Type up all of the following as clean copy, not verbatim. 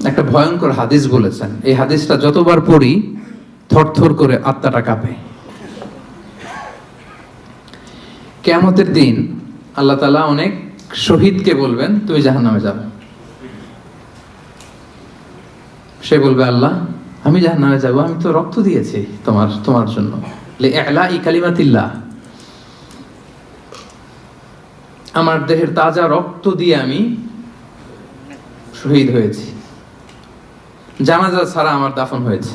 একটা ভয়ঙ্কর হাদিস বলেছেন। এই হাদিসটা যতবার পড়ি থরথর করে আত্মাটা কাঁপে। কিয়ামতের দিন আল্লাহ তাআলা অনেক শহীদকে বলবেন, তুমি জাহান্নামে যাও। সে বলবে, আল্লাহ আমি জাহান্নামে যাব, আমি তো রক্ত দিয়েছি তোমার জন্য, লিইলাই কালিমাতিল্লাহ, আমার দেহের তাজা রক্ত দিয়ে আমি শহীদ হয়েছি, জানাজা ছাড়া আমার দাফন হয়েছে,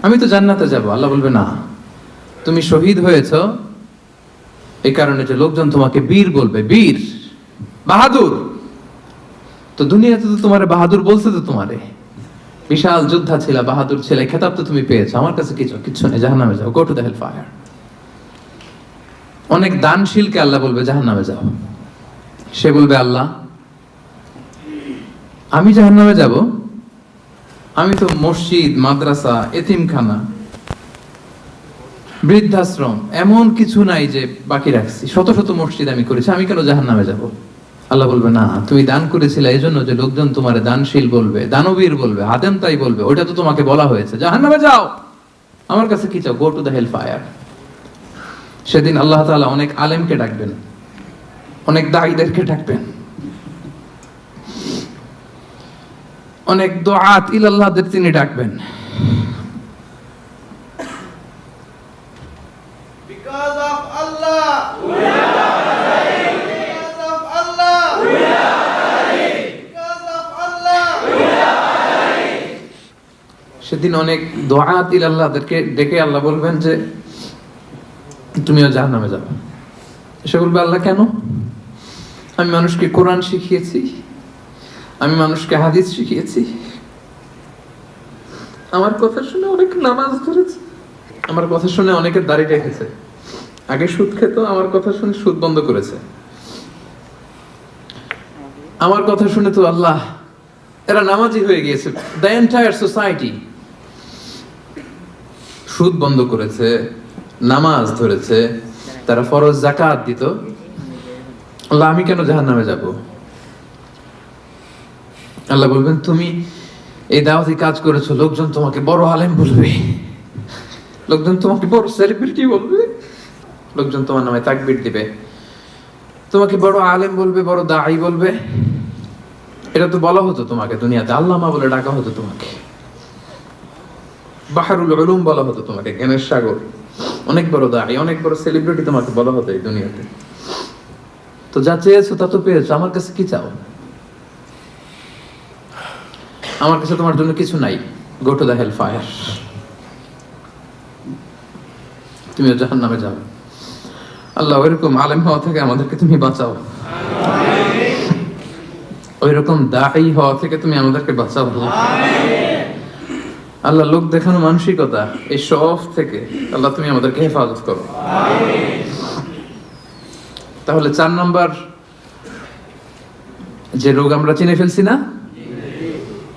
আমি তো জান্নাতে যাব। আল্লাহ বলবে, না, তুমি শহীদ হয়েছ এই কারণে যে লোকজন তোমাকে বীর বলবে, বীর, বাহাদুর। তো দুনিয়াতে তো তোমারে বাহাদুর বলছে, তো তোমারে বিশাল যোদ্ধা ছিল, বাহাদুর ছিল, খেতাব তো তুমি পেয়েছো, আমার কাছে কিচ্ছু নেই, জাহান্নামে যাও, go to the hell fire. অনেক দানশীলকে আল্লাহ বলবে, জাহান্নামে যাও। সে বলবে, আল্লাহ আমি জাহান্নামে যাব, আমি তো মসজিদ, মাদ্রাসা, এতিমখানা, বৃদ্ধাশ্রম এমন কিছু নাই যে বাকি রাখছি, শত শত মসজিদ আমি করেছি, আমি কেন জাহান্নামে যাব? আল্লাহ বলবে, না, তুমি দান করেছিলে এই জন্য যে লোকজন তোমার দানশীল বলবে, দানবীর বলবে, হাদেম তাই বলবে, ওইটা তো তোমাকে বলা হয়েছে, জাহান্নামে যাও, আমার কাছে কি চাও, go to the hell fire. সেদিন আল্লাহ তাআলা অনেক আলেমকে ডাকবেন, অনেক দাঈদেরকে ডাকবেন, অনেক দুআত ইলাল্লাহদের তিনি ডাকবেন। Because of Allah, we are because of Allah, we are because of Allah, we are। সেদিন অনেক দুআত ইলাল্লাহদেরকে ডেকে আল্লাহ বলবেন যে তুমিও জাহান্নামে যাবে। সে বলবে, আল্লাহ কেন? আমি মানুষকে কোরআন শিখিয়েছি, আমি মানুষকে হাদিস শিখিয়েছি, আমার কথা শুনে অনেক নামাজ ধরেছে, আমার কথা শুনে অনেকের দাড়ি রেখেছে, আগে সুদ খেত, আমার কথা শুনে সুদ বন্ধ করেছে, আমার কথা শুনে তো আল্লাহ এরা নামাজি হয়ে গিয়েছে। দ্য এন্টায়ার সোসাইটি সুদ বন্ধ করেছে, নামাজ ধরেছে, তারা ফরজ যাকাত দিত, আল্লাহ আমি কেন জাহান্নামে যাব? আল্লাহ বলবেন, তুমি এই দাওয়াতি কাজ করেছো, লোকজন তোমাকে বড় আলেম বলবে, লোকজন তোমাকে বড় সেলিব্রিটি বলবে, লোকজন তোমার নামে তাকবীর দিবে, তোমাকে বড় আলেম বলবে, বড় দাঈ বলবে। এটা তো বলা হতো তোমাকে দুনিয়াতে, আল্লামা বলে ডাকা হতো তোমাকে, বাহরুল উলুম বলা হতো তোমাকে, জ্ঞানের সাগর, অনেক বড় দাঈ, অনেক বড় সেলিব্রিটি তোমাকে বলা হতো এই দুনিয়াতে। তো যা চেয়েছো তা তো পেয়েছো, আমার কাছে কি চাও? আমার কাছে তোমার জন্য কিছু নাই, go to the hell fire, তুমিও জাহান্নামে যাও। আল্লাহ ওইরকম আলেম হওয়া থেকে আমাদেরকে তুমি বাঁচাও, ওইরকম দাঈ হওয়া থেকে তুমি আমাদেরকে বাঁচাও। আল্লাহ লোক দেখানো মানসিকতা, এই শো অফ থেকে আল্লাহ তুমি আমাদেরকে হেফাজত করো। তাহলে 4 নম্বর যে রোগ আমরা চিনে ফেলছি না,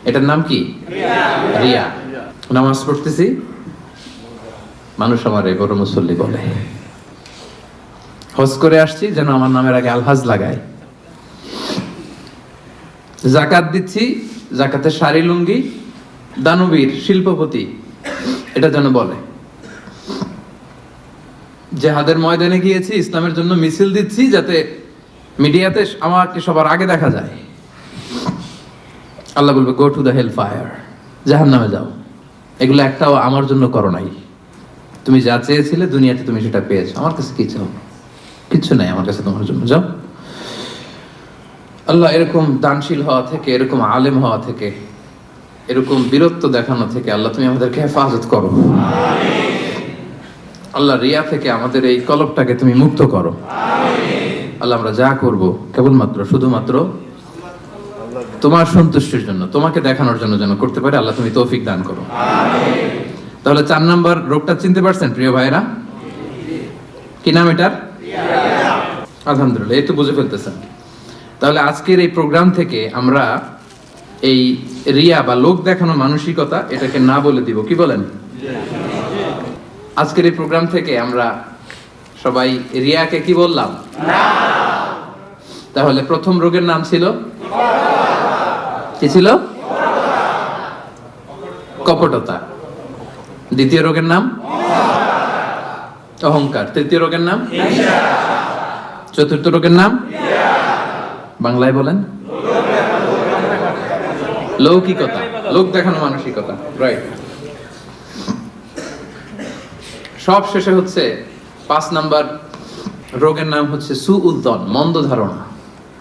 এটার নাম কি? রিয়া। নামাজ পড়তেছি, মানুষ আমারে বড় মুসল্লি বলে, হজ করে আসছি যেন আমার নামের আগে আলহাজ লাগায়, যাকাত দিচ্ছি, যাকাতের শাড়ি লুঙ্গি, দানবীর, শিল্পপতি, এটা যেন বলে। জিহাদের ময়দানে গিয়েছি, ইসলামের জন্য মিছিল দিচ্ছি, যাতে মিডিয়াতে আমাকে সবার আগে দেখা যায়। আল্লাহ বলবে, go to the hell fire, জাহান্নামে যাও। এগুলো একটাও আমার জন্য করো নাই, তুমি যা চেয়েছিলে দুনিয়াতে তুমি সেটা পেয়েছো, আমার কাছে কি চাও? কিচ্ছু নাই আমার কাছে তোমার জন্য, যাও। আল্লাহ এরকম দানশীল হওয়া থেকে, এরকম আলেম হওয়া থেকে, এরকম বীরত্ব দেখানো থেকে আল্লাহ তুমি আমাদেরকে হেফাজত করো। আল্লাহ রিয়া থেকে আমাদের এই কলবটাকে তুমি মুক্ত করো। আল্লাহ আমরা যা করব কেবলমাত্র শুধুমাত্র তোমার সন্তুষ্টির জন্য, তোমাকে দেখানোর জন্য যেন করতে পারে। আল্লাহ তুমি তৌফিক দান করো। তাহলে 4 নম্বর রোগটা চিনতে পারছেন প্রিয় ভাইরা? কি নাম এটার? আলহামদুলিল্লাহ, এই তো বুঝে ফেলতেছেন। তাহলে আজকের এই প্রোগ্রাম থেকে আমরা এই রিয়া বা লোক দেখানো মানসিকতা, এটাকে না বলে দিব। কি বলেন? আজকের এই প্রোগ্রাম থেকে আমরা সবাই রিয়াকে কি বললাম? না। তাহলে প্রথম রোগের নাম ছিল কি ছিল? কপটতা। দ্বিতীয় রোগের নাম অহংকার। তৃতীয় রোগের নাম চতুর্থ রোগের নাম বাংলায় বলেন লৌকিকতা, লোক দেখানো মানসিকতা। রাইট। সব শেষে হচ্ছে 5 নাম্বার রোগের নাম হচ্ছে সুউদ্দন, মন্দ ধারণা।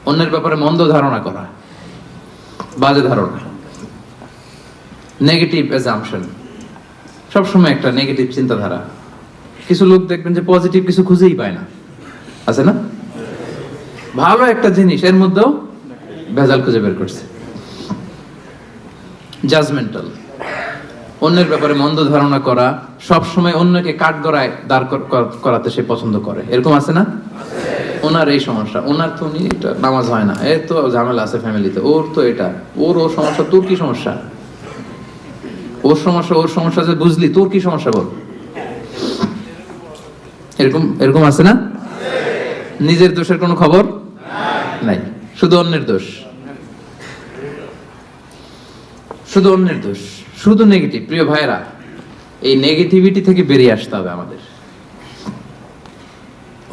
অন্যের ব্যাপারে মন্দ ধারণা করা, বাজে ধারণা, নেগেটিভ অ্যাজাম্পশন, সবসময় একটা নেগেটিভ চিন্তাধারা। কিছু লোক দেখবেন যে পজিটিভ কিছু খুঁজেই পায় না, আছে না? ভালো একটা জিনিস এর মধ্যেও ভেজাল খুঁজে বের করছে। জাজমেন্টাল, অন্যের ব্যাপারে মন্দ ধারণা করা, সবসময় অন্যকে কাঠগড়ায় দাঁড় করাতে সে পছন্দ করে, এরকম আছে না? ওনার এই সমস্যা, ওনার তো উনি এটা নামাজ হয় না, এর তো ঝামেলা আছে ফ্যামিলিতে, ওর তো এটা, ওর সমস্যা, তোর কি সমস্যা? ওর সমস্যা যে বুঝলি, তোর কি সমস্যা বল? এরকম এরকম আছে না? নিজের দোষের কোনো খবর নাই, শুধু অন্যের দোষ, শুধু অন্যের দোষ, শুধু নেগেটিভ। প্রিয় ভাইরা, এই নেগেটিভিটি থেকে বেরিয়ে আসতে হবে আমাদের।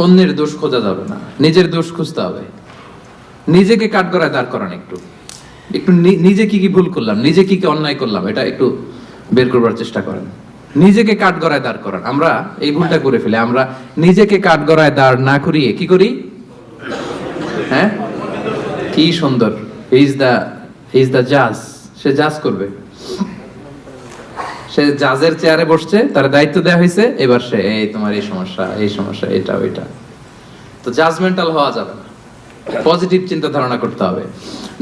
অন্যের দোষ খোঁজা যাবে না, নিজের দোষ খুঁজতে হবে। নিজেকে কাঠগড়ায় দাঁড় করান, একটু একটু নিজে কি কি ভুল করলাম, নিজে কি কি অন্যায় করলাম, এটা একটু বের করবার চেষ্টা করেন। নিজেকে কাঠগড়ায় দাঁড় করান। আমরা এই ভুলটা করে ফেলি, আমরা নিজেকে কাঠগড়ায় দাঁড় না করিয়ে কি করি? হ্যাঁ, কি সুন্দর, হি ইজ দ্য জাজ, সে জাজ করবে, সে জাজের চেয়ারে বসছে, তার দায়িত্ব দেওয়া হয়েছে, এবার সে এই তোমার এই সমস্যা, এই সমস্যা, এটা ওইটা। তো জাজমেন্টাল হওয়া যাবে না, পজিটিভ চিন্তা ধারণা করতে হবে।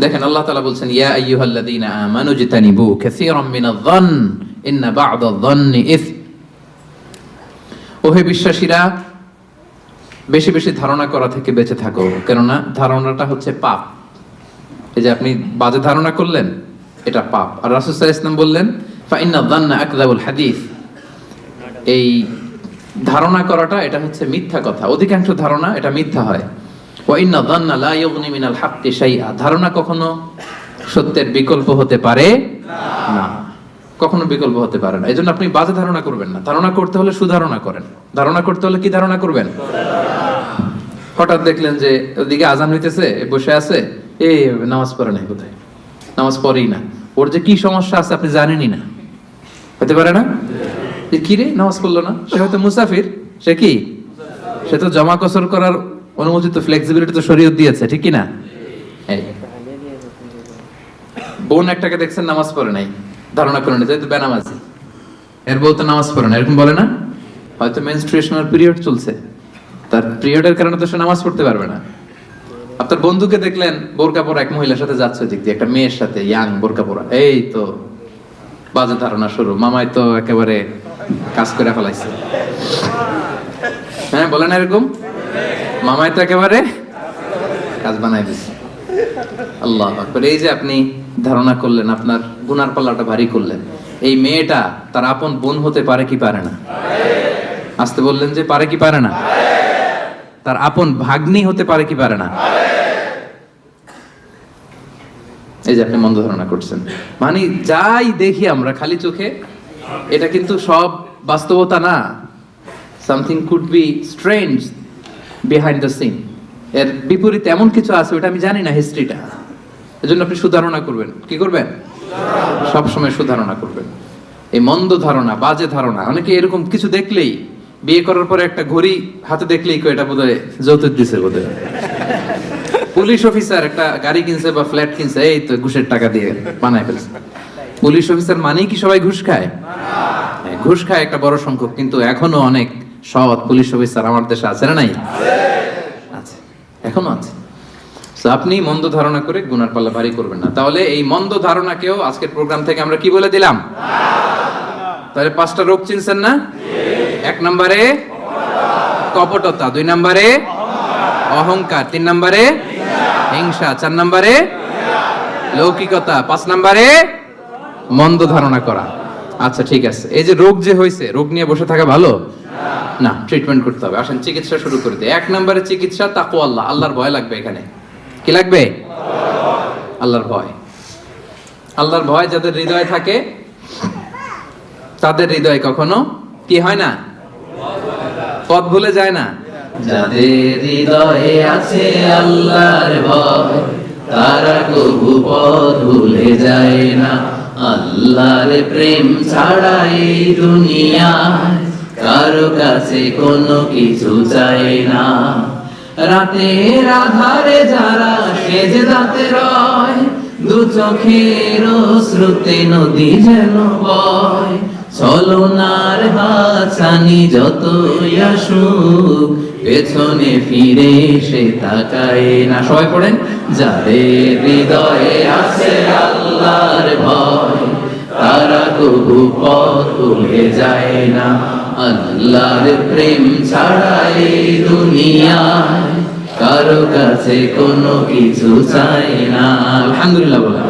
দেখেন আল্লাহ তাআলা বলছেন, ইয়া আইয়ুহাল্লাযীনা আমানু জিতানিবু কাসীরাম মিনায-যন্ন ইন্না বা'দায-যন্নি ইসম। ওহে বিশ্বাসীরা, বেশি বেশি ধারণা করা থেকে বেঁচে থাকো, কেননা ধারণাটা হচ্ছে পাপ। এই যে আপনি বাজে ধারণা করলেন, এটা পাপ। আর রাসূল সাল্লাল্লাহু আলাইহি ওয়াসাল্লাম বললেন, ফাইন্নায-যন্না আকযাবুল হাদীস। এই ধারণা করাটা এটা হচ্ছে মিথ্যা কথা, অধিকাংশ ধারণা এটা মিথ্যা হয়। ওয়া ইন্নায-যন্না লা ইউগনি মিনাল হাক্কি শাইআ। ধারণা কখনো সত্যের বিকল্প হতে পারে না, কখনো বিকল্প হতে পারে না। এজন্য আপনি বাজে ধারণা করবেন না। ধারণা করতে হলে সুধারণা করেন। ধারণা করতে হলে কি ধারণা করবেন? হঠাৎ দেখলেন যে ওদিকে আজান হইতেছে, বসে আছে, এই নামাজ পড়ে নাই, কোথায় নামাজ পড়েই না, ওর যে কি সমস্যা আছে আপনি জানেনই না, হতে পারে না? যে কি রে নামাজ পড়লো না, সে হয়তো মুসাফির, সে কি, সে তো জমা কসর করার অনুমতি তো, ফ্লেক্সিবিলিটি তো শরীয়ত দিয়েছে, ঠিক কি না? এই বোন একটাকে দেখছেন নামাজ পড়ে নাই, ধারণা করে নিতে তো বেনামাজি, এর বউ তো নামাজ পড়ে না, এরকম বলে না? হয়তো মেনস্ট্রুয়েশনাল পিরিয়ড চলছে, তার পিরিয়ডের কারণে তো সে নামাজ পড়তে পারবে না। আপনার বন্ধুকে দেখলেন বোরকা পরা এক মহিলার সাথে যাচ্ছে দিক দিয়ে, একটা মেয়ের সাথে, ইয়াং বোরকা পরা, এই তো বাজে ধারণা শুরু, মামাই তো একেবারে কাজ করে ফেলাইছে। হ্যাঁ, বলেন এরকম, মামাই তো একেবারে কাজ বানাই দিছে। আল্লাহু আকবার। এই যে আপনি ধারণা করলেন, আপনার গুনার পাল্লাটা ভারী করলেন। এই মেয়েটা তার আপন বোন হতে পারে কি পারে না? আসতে বললেন যে পারে কি পারে না? তার আপন ভাগ্নি হতে পারে কি পারে না? এই যে আপনি মন্দ ধারণা করছেন, মানে যাই দেখি আমরা খালি চোখে, এটা কিন্তু সব বাস্তবতা না। Something could be strange behind the scene. এর বিপরীতে এমন কিছু আছে, ওটা আমি জানি না হিস্ট্রিটা। এজন্য আপনি সুধারণা করবেন। কি করবেন? সব সময় সুধারণা করবেন। এই মন্দ ধারণা, বাজে ধারণা, অনেকে এরকম কিছু দেখলেই, বিয়ে করার পরে একটা ঘড়ি হাতে দেখলেই কই এটা বোধহয় যৌতুক দিছে, বোধহয় পুলিশ অফিসার একটা গাড়ি কিনছে বা ফ্ল্যাট কিনছে, এই তো ঘুষের টাকা দিয়ে বানায় ফেলছে। পুলিশ অফিসার মানেই কি সবাই ঘুষ খায়? ঘুষ খায় একটা বড় সংখ্যক, কিন্তু এখনো অনেক সৎ পুলিশ অফিসার আমার দেশে আছে না? নাই? আছে, এখনো আছে। তো আপনি মন্দ ধারণা করে গুনার পাল্লা ভারী করবেন না। তাহলে এই মন্দ ধারণাকেও আজকের প্রোগ্রাম থেকে আমরা কি বলে দিলাম? তাহলে 5টা রোগ চিনছেন না? 1 নম্বরে কপটতা, 2 নম্বরে অহংকার, 3 নম্বরে হিংসা, 4 নম্বরে লৌকিকতা, 5 নম্বরে মন্দ ধারণা করা। আচ্ছা ঠিক আছে, এই যে রোগ যে হয়েছে, রোগ নিয়ে বসে থাকা ভালো না, ট্রিটমেন্ট করতে হবে। আসেন চিকিৎসা শুরু করে দিই। 1 নম্বরে চিকিৎসা তাকওয়া, আল্লাহর ভয় লাগবে। এখানে কি লাগবে? আল্লাহর ভয়। আল্লাহর ভয় যাদের হৃদয়ে থাকে তাদের হৃদয় কখনো কি হয় না, পথ ভুলে যায় না। যাদের হৃদয়ে আছে আল্লাহর ভয় তারা কবু পথ ভুলে যায় না। আল্লাহর প্রেম ছাড়া এই দুনিয়ায় কারো কাছে কোনো কিছু চাই না। রাতের আধারে যারা সেজদাতে রয় দু চোখের শ্রুতে নদী যেন বয়। ছলনার হাতছানি যতই আসুক পেছনে ফিরে সে তাকায় না। সবাই পড়েন, যাদের হৃদয়ে আছে আল্লাহর ভয় তারা কবু পথ ভুলে যায় না। আল্লাহর প্রেম ছাড়া এই দুনিয়ায় কারো কাছে কোনো কিছু চাই না। আলহামদুলিল্লাহ বলেন।